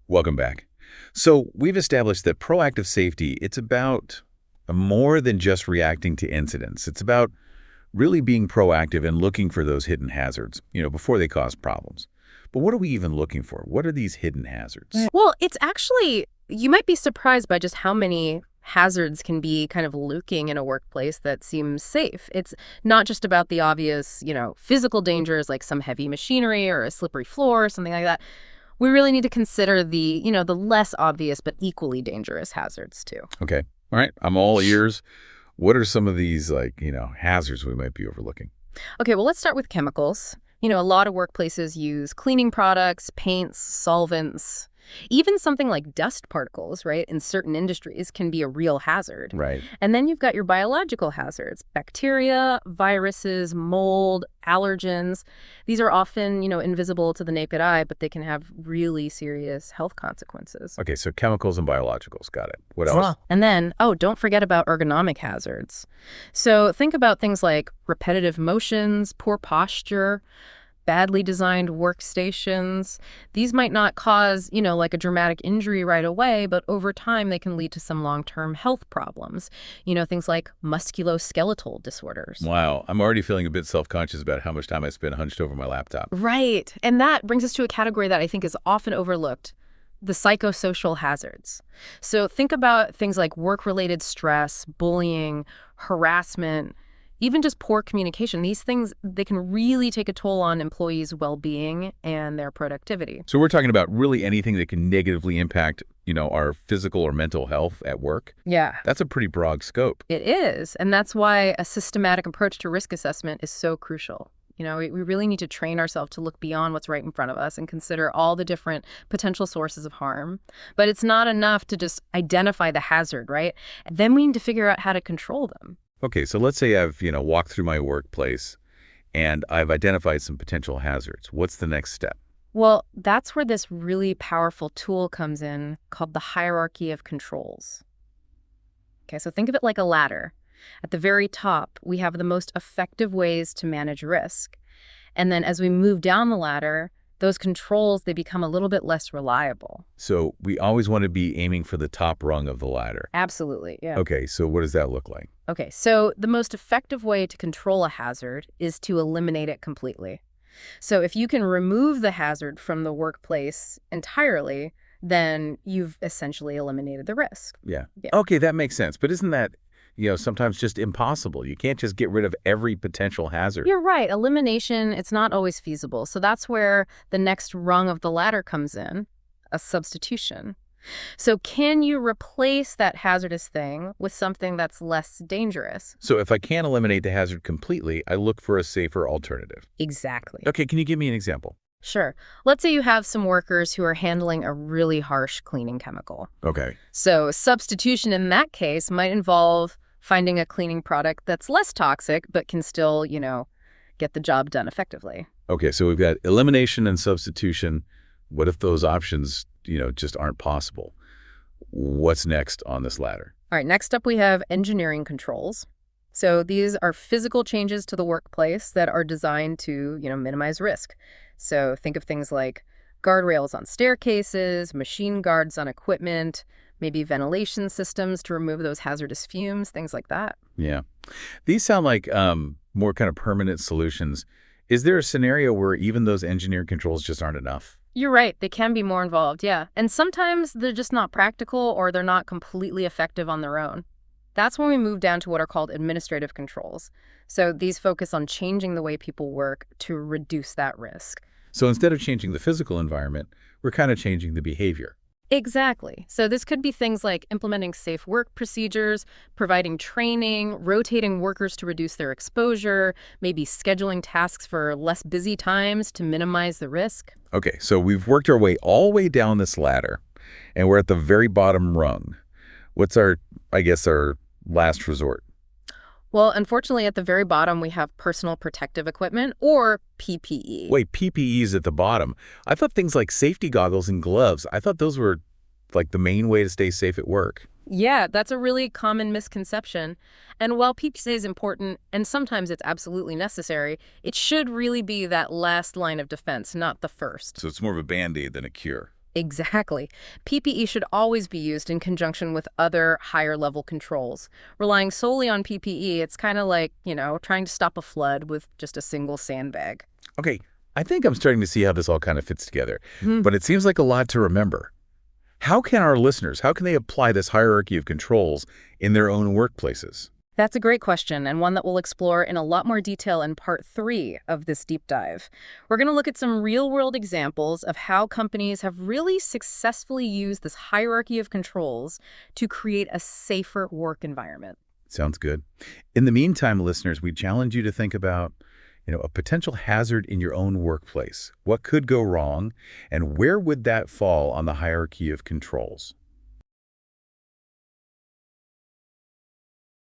Welcome back. So we've established that proactive safety, it's about more than just reacting to incidents. It's about really being proactive and looking for those hidden hazards, before they cause problems. But what are we even looking for? What are these hidden hazards? Well, it's actually, you might be surprised by just how many hazards can be kind of lurking in a workplace that seems safe. It's not just about the obvious, physical dangers like some heavy machinery or a slippery floor or something like that. We really need to consider the less obvious but equally dangerous hazards too. Okay. All right. I'm all ears. What are some of these, hazards we might be overlooking? Okay, well, let's start with chemicals. A lot of workplaces use cleaning products, paints, solvents. Even something like dust particles, right, in certain industries can be a real hazard. Right. And then you've got your biological hazards, bacteria, viruses, mold, allergens. These are often, invisible to the naked eye, but they can have really serious health consequences. Okay. So chemicals and biologicals. Got it. What else? And then, oh, don't forget about ergonomic hazards. So think about things like repetitive motions, poor posture, badly designed workstations. These might not cause, like a dramatic injury right away, but over time they can lead to some long-term health problems. Things like musculoskeletal disorders. Wow. I'm already feeling a bit self-conscious about how much time I spend hunched over my laptop. Right. And that brings us to a category that I think is often overlooked, the psychosocial hazards. So think about things like work-related stress, bullying, harassment, even just poor communication. These things, they can really take a toll on employees' well-being and their productivity. So we're talking about really anything that can negatively impact, our physical or mental health at work. Yeah, That's a pretty broad scope. it is. And that's why a systematic approach to risk assessment is so crucial. We really need to train ourselves to look beyond what's right in front of us and consider all the different potential sources of harm. But it's not enough to just identify the hazard, right? Then we need to figure out how to control them. Okay, so let's say I've, walked through my workplace and I've identified some potential hazards. What's the next step? Well, that's where this really powerful tool comes in called the hierarchy of controls. Okay, so think of it like a ladder. At the very top, we have the most effective ways to manage risk. And then as we move down the ladder, those controls, they become a little bit less reliable. So we always want to be aiming for the top rung of the ladder. Absolutely, yeah. Okay, so what does that look like? Okay, so the most effective way to control a hazard is to eliminate it completely. So if you can remove the hazard from the workplace entirely, then you've essentially eliminated the risk. Yeah. Yeah. Okay, that makes sense. But isn't that, sometimes just impossible? You can't just get rid of every potential hazard. You're right. Elimination, it's not always feasible. So that's where the next rung of the ladder comes in, a substitution. So can you replace that hazardous thing with something that's less dangerous? So if I can't eliminate the hazard completely, I look for a safer alternative. Exactly. Okay, can you give me an example? Sure. Let's say you have some workers who are handling a really harsh cleaning chemical. Okay. So substitution in that case might involve finding a cleaning product that's less toxic, but can still, get the job done effectively. Okay, so we've got elimination and substitution. What if those options, just aren't possible? What's next on this ladder? All right, next up we have engineering controls. So these are physical changes to the workplace that are designed to, minimize risk. So think of things like guardrails on staircases, machine guards on equipment, maybe ventilation systems to remove those hazardous fumes, things like that. Yeah. These sound like more kind of permanent solutions. Is there a scenario where even those engineered controls just aren't enough? You're right, they can be more involved, yeah. And sometimes they're just not practical or they're not completely effective on their own. That's when we move down to what are called administrative controls. So these focus on changing the way people work to reduce that risk. So instead of changing the physical environment, we're kind of changing the behavior. Exactly. So this could be things like implementing safe work procedures, providing training, rotating workers to reduce their exposure, maybe scheduling tasks for less busy times to minimize the risk. Okay, so we've worked our way all the way down this ladder, and we're at the very bottom rung. What's our last resort? Well, unfortunately, at the very bottom, we have personal protective equipment, or PPE. Wait, PPE's at the bottom. I thought things like safety goggles and gloves, I thought those were like the main way to stay safe at work. Yeah, that's a really common misconception. And while PPE is important, and sometimes it's absolutely necessary, it should really be that last line of defense, not the first. So it's more of a Band-Aid than a cure. Exactly. PPE should always be used in conjunction with other higher level controls. Relying solely on PPE, it's kind of like, trying to stop a flood with just a single sandbag. Okay, I think I'm starting to see how this all kind of fits together, Hmm. but it seems like a lot to remember. How can they apply this hierarchy of controls in their own workplaces? That's a great question, and one that we'll explore in a lot more detail in part 3 of this deep dive. We're going to look at some real world examples of how companies have really successfully used this hierarchy of controls to create a safer work environment. Sounds good. In the meantime, listeners, we challenge you to think about, a potential hazard in your own workplace. What could go wrong, and where would that fall on the hierarchy of controls?